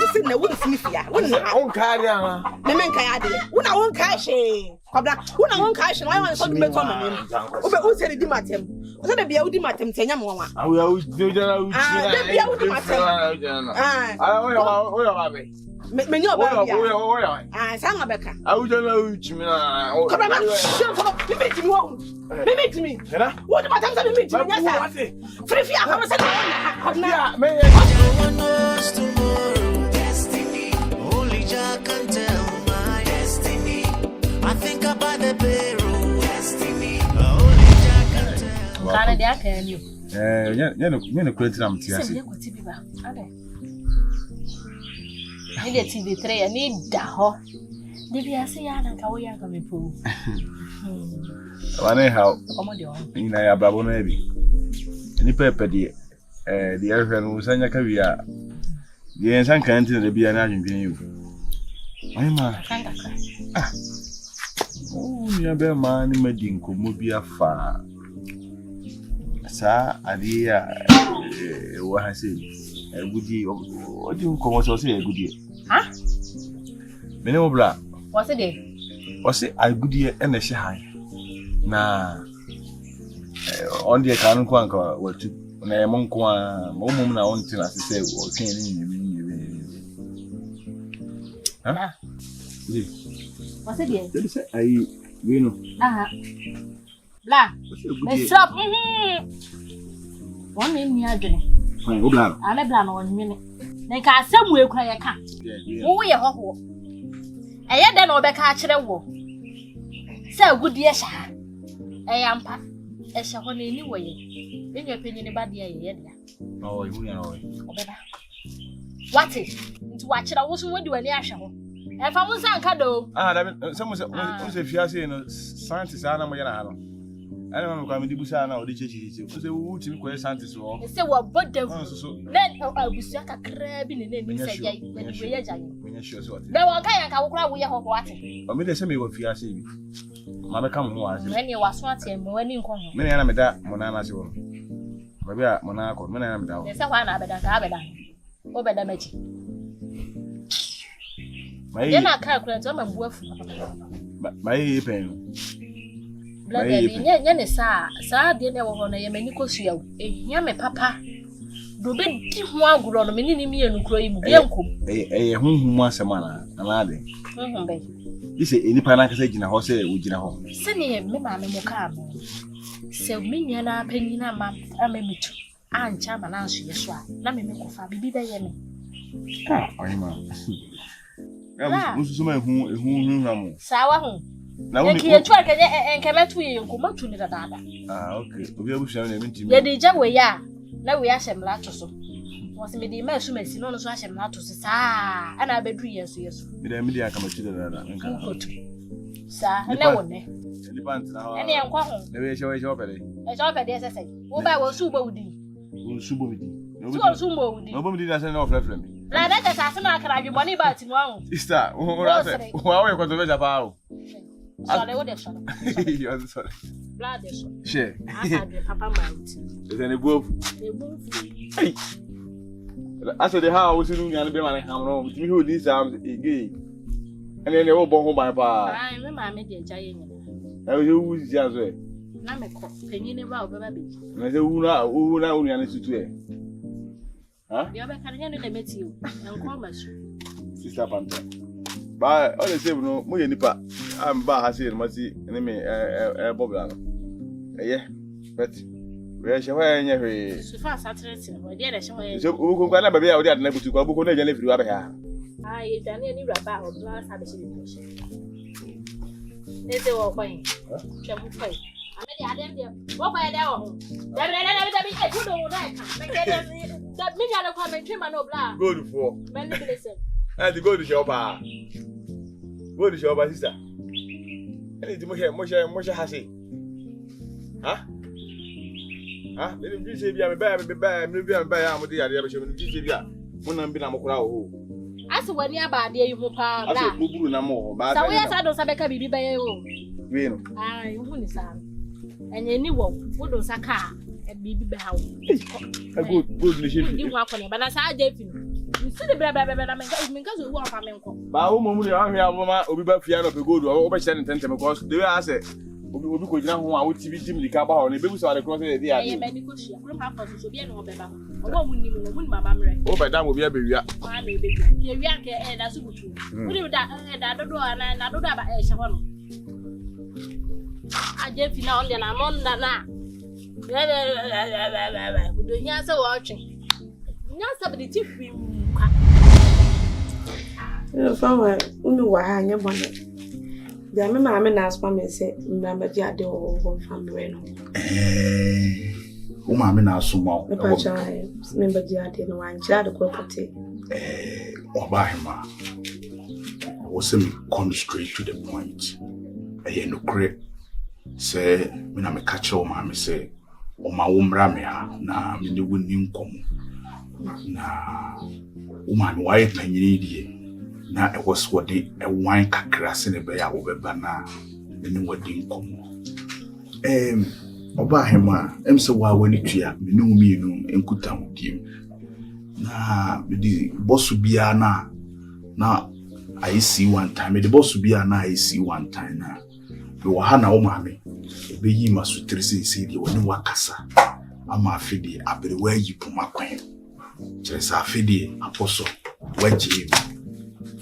Listen, the wood sniffia. Won't carry on. The men can add it. Una won't cash. Una won't cash. I want something to come. Who said it, Matem? Was it a Biodimatem? Tenyamwa? I will do that. Many of them. I sang a becker. I would know which me. Come on, limit me. What about that? Limit me. Free, Destiny, only Jah can tell my destiny. I think about the payroll. Destiny, only Jah can tell. Kana dia kan you. You create am tiase. I need TV3. I need daho. Dibiase ya na kawo ya kame po. Wane how? Ina ya babo na bi. Ni pepe die the airfare no sanya ka wi a. The ensan kan tin da bia na adwendwen you. Ai ma. Ah. Oh, ni abe ma ni madi nkomo bi afa. Sa adia wa ha se egudi odi nkomo so se egudi. Ha? Mene mo bra. What's it there? What's it? I good year and a shy. Na on the account quanka what to na monkwa mom na on till as say o kin ni. Huh? What's it there? They say I we know. Bla. Me stop. One in me adwene. Fine, obla. Ale bla na one minute. Na ka asem we kura ye ka. Wo ye hoho. Eye de na obeka a kire wo. Se agudie sha. Eyampa. Ehye ho na eni wo ye. Enye penyi ne ba de ye dia. Oh, you know. Obeba. What is? Nti wa kire wo so wodi wani ahwe ho. E fa mo san ka do. Da some say fiase no scientist ana mo ye na ha no. I don't know if I'm going to chechi. Say who to me scientist or say what but then abusia kakra bi ne nemi say jai we ye jai me sure so na wo kan ka wo kura wo ye ho what o me dey say me wo fi ase bi ma be kam ho ase me ne waso ate me wani nko ho me na me da mo na na se wo ba bia mo na akọ me na me da wo say kwa na abeda ka abeda o beda machi mai ye na ka kura to ma buafu mai pen Blade ne sa de ne wo ho na ye mani kosua wo ehia me papa do be di ho aguro no me ni mi enu kro yi mu bi enkom hunhum asema na ade be ise enipa na kasa gina ho se wo gina ho se ne me ma me mo ka mo se me nya na panyi na ma amemitu ancha ma na nso ye so a na me kofa bibi be ye me oyima ya musu ma ehun na mo sawa ho na woni ke twa ke enkemetu ye nkomatu ni dada okay obi abushia na minti ye de ja we ya na we ahemla to so wose me de ma su masi no so ahemla to so sa ana abedu yeso me de aka matu dada nka sa na wone ni pant na ha ene enkwa ho na we she opede sese wo ba wo su bo wudi wo su bo wudi wo su bo wudi no bo wudi na se na ofrefre me na da sa se na akara dwebo ni ba ti no ho sister wo ra se wo we ko to be japa o sorry what is sorry you sorry blood is share papa mount is any go hey aso de how we sinu nyan be man ham no mi hold this arms again and then we bo ho ban pa ai me ma me de jaye ni e we wu si aso e na me ko penyi ni ba obeba be na se wu na unu yan situ e ha yo be kan nyan de meti o enko masu sister panta ba all the same no mo ye nipa am ba ha se no masi ne me bobla no but we she wa nya hwe so fa satreti no de de she wa so wo ko na ba bia wo de adana butu kwa buko na nya le firi wa ba ha ai dani ni raba o bla sa be she ni she ese wo kwai chemu kwai amedi adem de wo kwai de wo da bi e kudo wo na ka me ke de da mi nya na kwa me twema no bla good for me ni listen and the good shop ah good shop sister any di mo she ha se ha me bi se bia me ba ya mo de yare ya be she me bi se bia mo na bi na mo kura o ase wani abade yi ho pa bla ase buburu na mo ba sa wo ya sa do sa be ka bibi ba ye o we no ai hu ni sa enye ni wo do sa ka e bibi ba ha wo good ni she ni ho akone ba na sa je fi no see the blah because we want Flamenco. Ba wo mo dey ahwe aboma obi ba fia no pe gold o ba hye ne tentem because the way I say obi ko gina ho a wo TV dim lika ba ho na bebu so the cross dey dey ade. Medical share. From half so be no be ba. Obo mu nim no mu mama mre. O ba dam obi abewia. Ma na be. Ye wi ake da so butu. Wo dey da dodo na dodo aba hye ho no. Gyamfi na on dey na mon na. Udo nya se wo twe. Nya sabidi ti fi muka. Fawa unu wa ha nya bone. Ya me ma me na aspa me se mbamba ji ade wo family no. O ma me na asoma. Me pa cha me mbamba ji ade no wan kira de property. Oba hima. Was me come straight to the point. No kre say me na me catch o ma me say o ma wo mra me ha na me de woni nkom. Na woman why panyini die na e was what the wine kakra se ne be ya wo beba na ne wodi nkomo oba hema se wa wani tua me ne umienu enkuta hodim na me di boss bia na I see one time me di boss bia na I see one time na be wo ha na wo ma me be yi masutri se di woni wakasa ama afidi abere wa yi poma kwan Chesa afidie apostle waji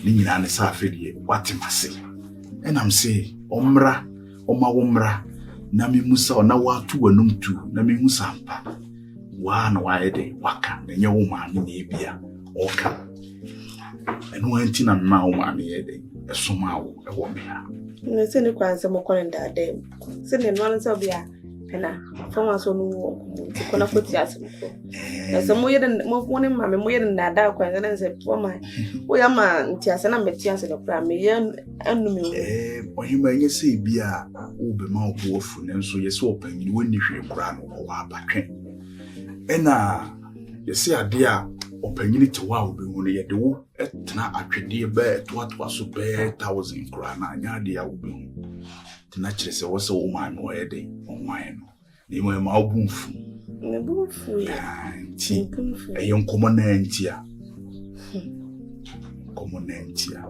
ni nyina ne sa afidie watemase enam se omra omra na me musa na watu wanum tu na me musa ampa wa na waede waka na nye wo ma ne bia oka enu anti na ma wo ma ne yede esoma wo e wo me ha ne se ne kwanse mo konda dem se ne no ansa bia pena fama so no ko na foti asemko na se mo yede mo woni ma me mo yede na da kwanse na se fama wo ya ma nti ase na meti ase de kra me ye anu me ohima nye se bia wo be ma wo ofu ne nso ye se opanyi woni hwe kra no wo abatwe ena ye se ade a opanyi te wa wo be hu ne ye de wo etna atwede be to so be 1000 kra na anya ade a wo be hu tina kire se wo se wo ma no ye de onwan no ni mo ma obunfu ne bunfu ya nti eyo nkomo na ntia komo na ntia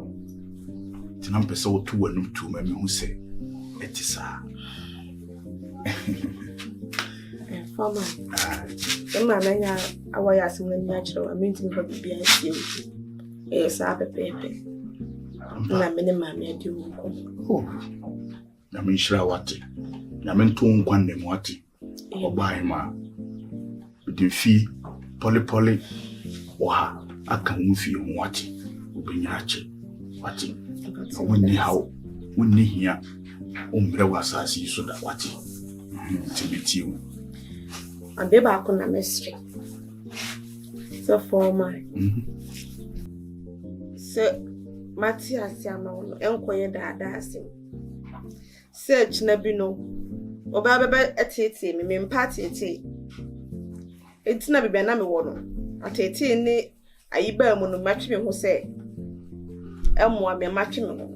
tina mpese wo tu wanum tu ma me hu se etisa fama ema na nya awaya simwe nya chiro aminti me bia sie sa pepepe na me ne ma me adi wo na me shira wate na me nto nkwan ne wate obai ma de fi poli wa aka nfi ho wate obenya ache wate wonni hawo wonni hia ombre wasasi so da wate tibitiwo ande ba ko na mystery so for my so Matias ama enkoye da asim search na bi no oba bebe etete me mpa tete etina bibia na me wo no atete ni ayiba mu no matwe me ho se emwa me matwe me ho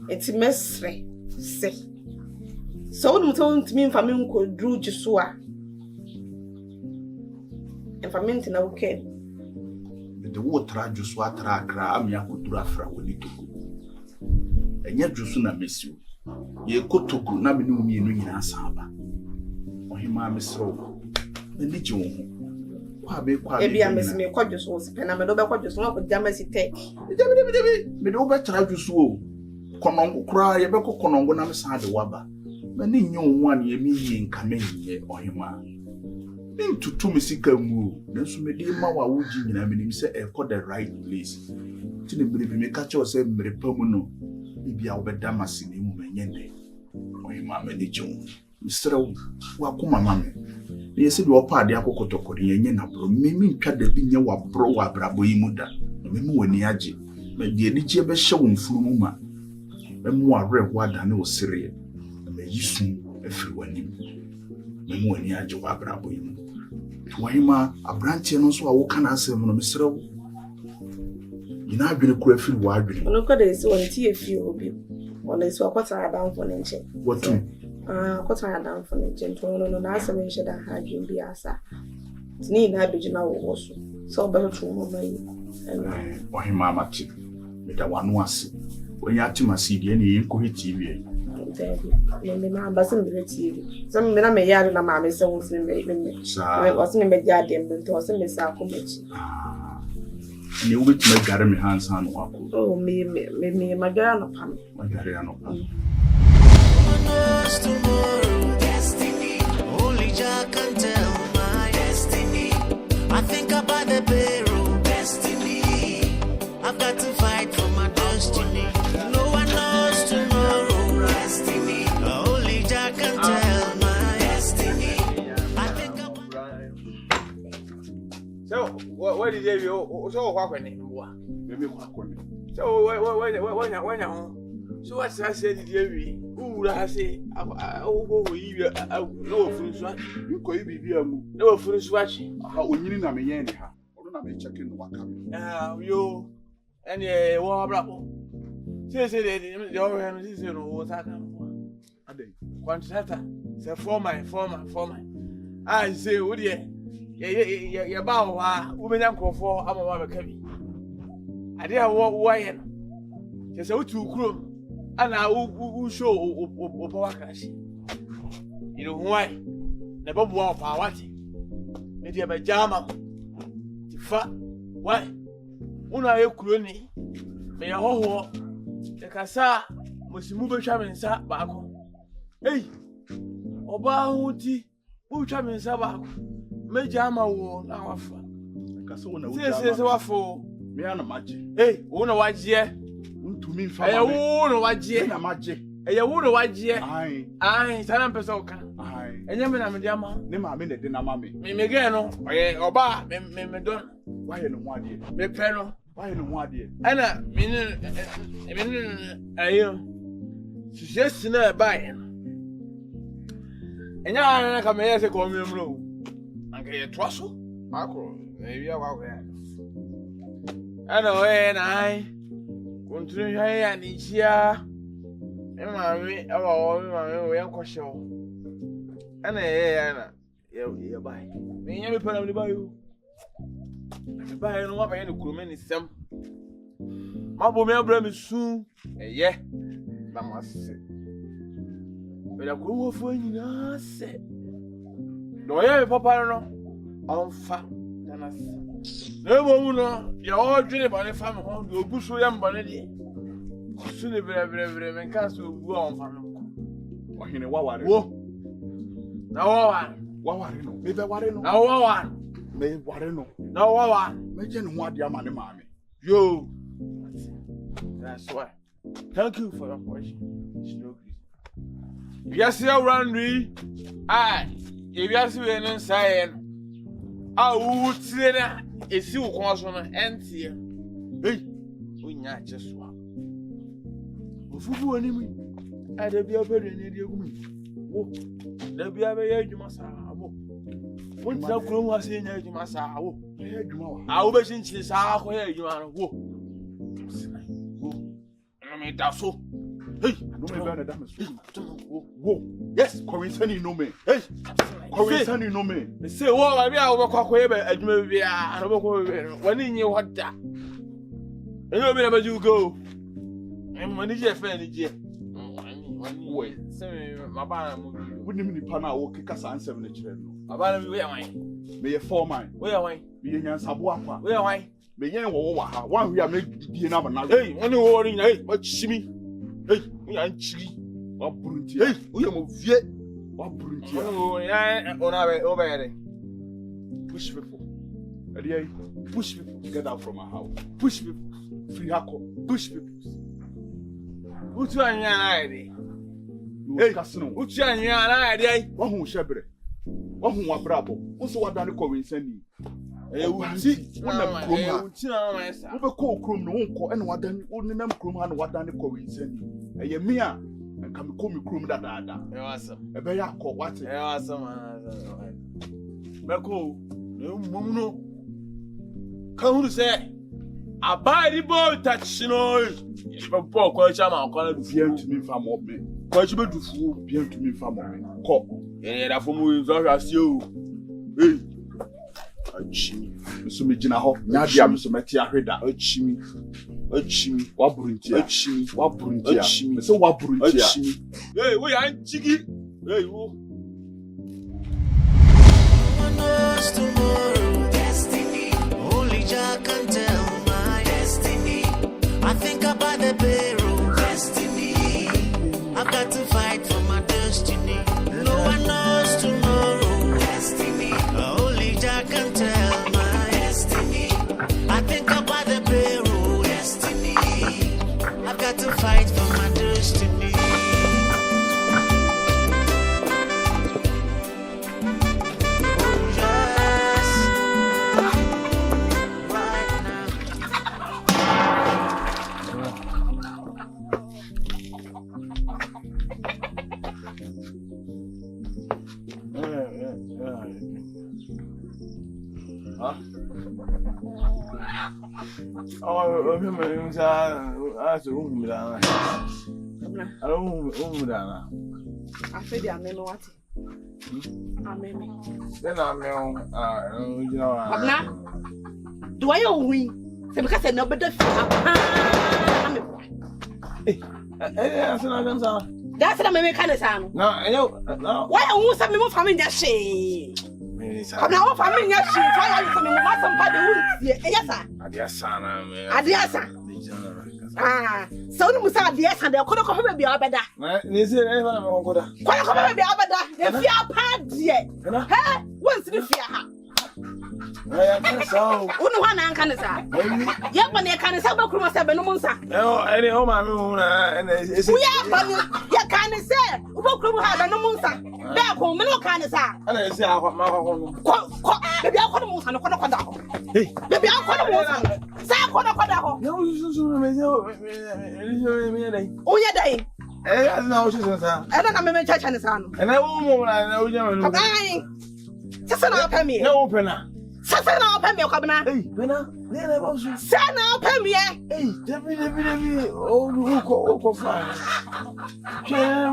eti mesre se so wonu to ntimi mfa me nko dru giso a mfa me ntina wo ken de wo tra giso atra akra amia kodura fra woni to enya giso na mesiu ye kotogu na me no mienu nyina saba ohima mesro ndi ji wo kwa be ebi amesime kwadwoso wo sipena me do be kwadwoso no ko jamasi te me do be tra giso o konongo kura ye be konongo na me sa de waba me ni nyu nwa na ye mi yi nka me ye ohima ntutu me sika mu nanso me de ma wa woji nyina me nim se e ko the right place tini biri me ka che o se mere pamu no bibia wo be damasi ni mu menyende ohima me ni ju mistra wa kuma mame ye se bi opa ade akokotokori yenye na bro me ntwa da bi nye wa bro wa brabo yi mu da me mu wani age me de ni je be hye wo mfuru mu ma me mu awre wa da ne o sire me yisu afiri wani me mu wani age wa brabo yi mu Wahima abranche no so a wo kana asem no mesrew ina adwene kura firi wa adwene ono ko de so on tie fi obi ono so akwata adam for nche watu akwata adam for nche to no na asem nche da ha adwene bi asa ni na abegina wo so so be to mo mai Ohima amati. Meda wanu ase. When you atimasi die na yenko TV. Me mama se me TV. So me na me yare na mama se wo se me. Was me me dia dem nto se me sa akomachi. Ni ubiti me gare me hands hand wako. Oh me magara no pam. Magare no pam. Tomorrow, destiny. Only Jah can tell my destiny. I think about the payroll, destiny. I've got to fight for my destiny. No one knows tomorrow, destiny. Only Jah can tell my destiny. I think about. So, what did you so what when Maybe wakoni. So, when so what's I said, Jerry? Ooh, I say, oh, no food swatch. You could be here. No food swatch. How we need na me yen ha. Odo na me checking wakami. You and war bravo. Say, the orange is what I can. Ade. Quantata, say for my. I say, would ye bow, women uncle for our mother cabin. I dare walk wire. Just out to crew. And I will show Opawakashi. You know why? The Bob Wall Pawati. Maybe a pajama. Tifa. Why? Una Ukruni. May a ho. The Casa must move shaman sa bako. Hey! Oba Huti. Who shaman sabako. Majama wo now. Casona. Says waffle. Me and a magic. Hey, una watch ye. To me, I won't watch ye. Na magic. I won't watch ye. Aye, Salam Pesoka. aye. And you mean, Yama. Ne ma me ne de na ma me. Me Megano, Oba, me don. Why you no one dey? Me Peno. Why you no one dey? Anna, meaning, I am. She's in by. And now I come here to call me room. And get a trussle. Macro, maybe I walk there. I know, and I. Continue and each year, and mammy, our young question. And you buy. Me, every penny by you. Buy no one by any crewman is some. My boy, bring me soon. Yeah, that must say. But I go for you, say. No, yeah, Papa, no, I'm fat than us. No, no, you're all dreaming about the family home. You'll go so young, but soon, very, and cast will go on family. Or in a wawa. Now, Wawa, maybe water no. now, one. Maybe water no. No, one. Imagine what your money, mammy. You. That's why. Thank you for your question. Yes, you're running. Aye, if you are seeing inside, I would say that. It's you consonant and here. Hey, we not just one. Who enemy? I be a very near woman. There be a very masao. When the groom was in a masao, I will be since this hour where you are. I mean, that's so. Hey, no better than whoa. Yes, Corinne, no me. Hey, Corinne, no me. They say, well, I be our cock and maybe I don't know when in you what that. And you never do go. And when did you find it? Wait, say, my banner wouldn't mean Pana will kick us and 7 children. About me, where am I? May a 4 mine. Where am I? Be in Sabuapa. Where am I? May you one we are making the number now. Hey, when you worry, hey, what shimmy? Hey, we are chilly. What brunty? Hey, we are more viet. What brunty? Oh, yeah, on our over. Push people. Push people. Get out from our house. Push people. Free hackle. Push people. What's your idea? Hey, Casino. What's your idea? One who shepherd. One who are bravo. Also, what done the Corinne? Eh, we see one of them. We call Crum no one and what done only them Crum and what done the Corinne. A mea and come call me Crum that. Awesome. A bear call what? Awesome. Beko, no, come to say, I buy the boy touch noise. If a poor question, I'll call it fear to me from what me. Quite you to fool, fear to me from what me. Call. Yeah, that for me is all I see you. Hey. Achimi. So me gina ho. Nya dia me so meti ahweda. Achimi. Waburuntia. Achimi. So waburuntia. Achimi. Hey, we are jiggy. Hey, who? knows tomorrow? Destiny. Only Jah can tell my destiny. I think about the barrel. Destiny. I've got to fight for my destiny. No one knows tomorrow. Destiny. Only Jah can tell my destiny. I think about the barrel. Destiny. I've got to fight for my destiny. Do I owe we? Because I know better. That's what I'm making a sound. No, I know. Why I want some more family that she? I'm not family that she. Try to make some party. Yes, sir. Adiasa. Ah, so you must have the answer. They couldn't come be better. They say, I'm going to Quite come be better. The fear part yet. Hey, what's the fear? so. Uno one and can say. Yet when they can say, Bakuma Sabano Monsa. No, any home, and it's. We are, but you can't say, Bakuma have no Monsa. Back home, no can say. And I say, I want my home. Maybe I'll call Monsa, no Konokoda. Maybe I'll call Monsa. Say Konokoda. No, Oh, yeah, day. I know she's a I don't know, church and son. and I won't know you. Sasa pay me. No opener. Sasa na pay me okabna. Hey, Bena, then I was. Sasa na pay me. Hey, definitely. Oh, who fine.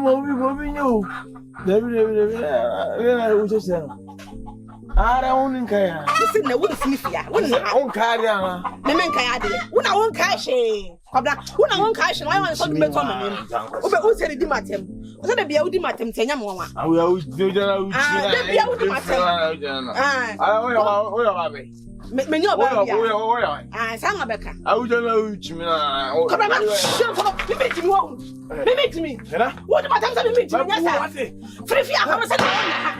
What you. Definitely. Then I was just saying. I don't care. Listen, I wouldn't see ya. Wouldn't I won't carry on. The men kaya. Una won cash. Kobna, una won cash. Why want to be on me? Obe o se di matem. O se de bia udi matem tenya mo wa. I will do that. De bia udi matem. Ah, me nyo ba bia. Ah, sanga beka. I will know Chimina. Kobna, shut me meet me. Me meet me. What about them me meet me? Yes, sir. Free fee akama se na.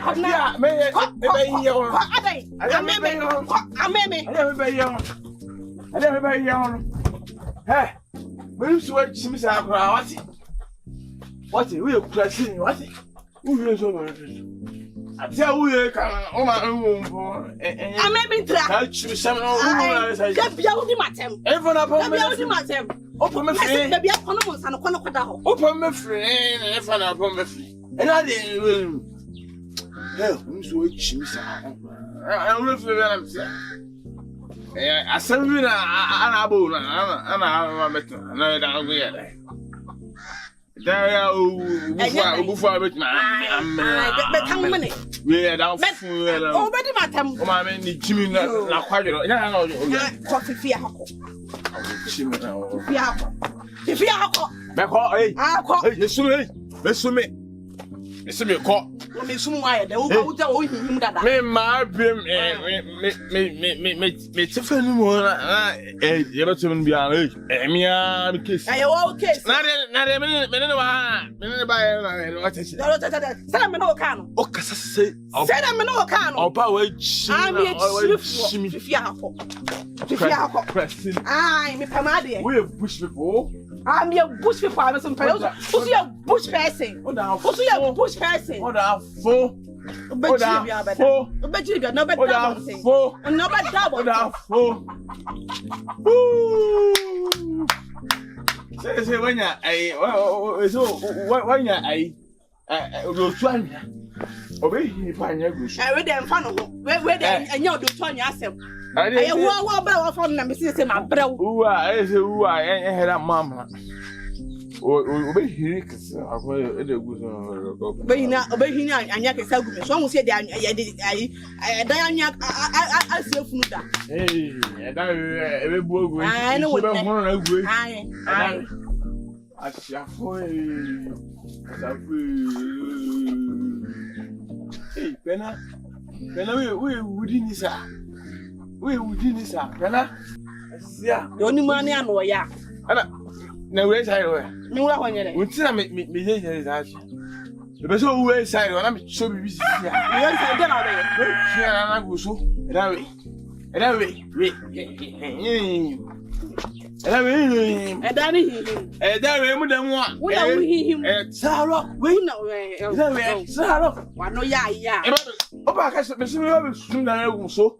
Kobna. Me Hey, we sweat Sims what? We are pressing what? Who is over? I tell you, come on, I may be touch with some of the matem. Everyone upon the matem. Open my friend, maybe a conus and a conocada. Open my friend, and if I upon my friend. And I didn't. Hell, who's watching? I don't know if I'm saying. I said, I'm me soon why the old him that me my me Tiffany more you know to be a me kiss I okay not a minute by what is it say me no can o kasa say me no can o ba we I'm pressing I me pamade we push people I'm your bush people. I'm some person. Who's your bush person? Who's your bush person? What a fool! But you got no better double. No better double. Say when you so when you go to obey you find your bush. I read them fun. Where they and you do turn yourself. I want from them. See, my bro. Who I had a mama. Obehiri kese akwa edegu so. Obehini anya kese agu me. So mo se de dan anya asefunu da. Da ebebu ogu. No Be hono na agu. Asiafo Pena we wudi ni sa. Pena. Asia. Yo ni mane ano ya. Ana na we sai we. Mi wura honyere. Unti na me je za chi. Be so we sai we na me so bibi si ya. Yo sai de na be. We chia na go so. Era we. Eda we mu dem wa. Wo na wo hihim. Saro. We na we. Saro. Wa no ya. Oba ka se me sum na go so.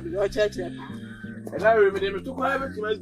Yo che. Eda we me dem to kwa be ti ma